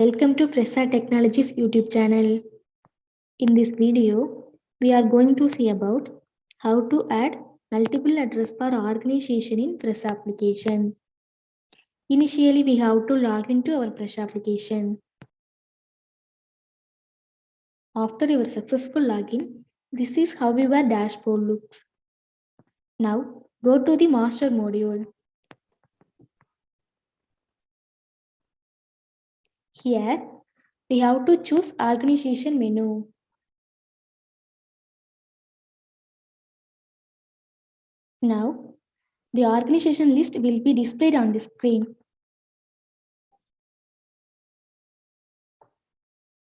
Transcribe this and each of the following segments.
Welcome to Fresa Technologies YouTube channel. In this video, we are going to see about how to add multiple address for organization in Fresa application. Initially, we have to log into our Fresa application. After your successful login, this is how your dashboard looks. Now, go to the master module. Here, we have to choose organization menu. Now, the organization list will be displayed on the screen.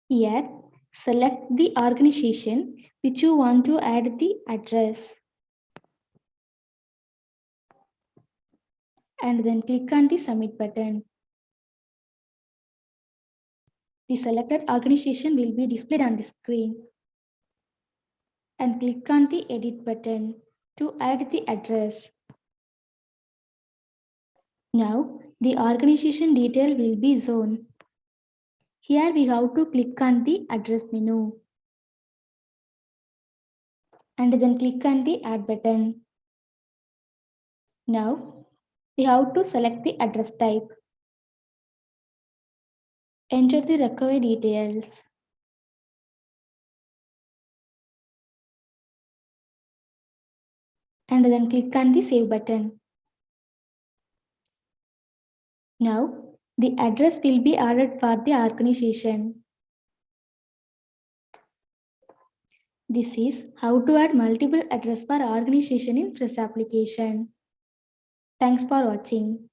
Here, select the organization which you want to add the address. And then click on the submit button. The selected organization will be displayed on the screen. And click on the edit button to add the address. Now, the organization detail will be shown. Here we have to click on the address menu. And then click on the add button. Now, we have to select the address type. Enter the required details. And then click on the save button. Now, the address will be added for the organization. This is how to add multiple address for organization in Fresa application. Thanks for watching.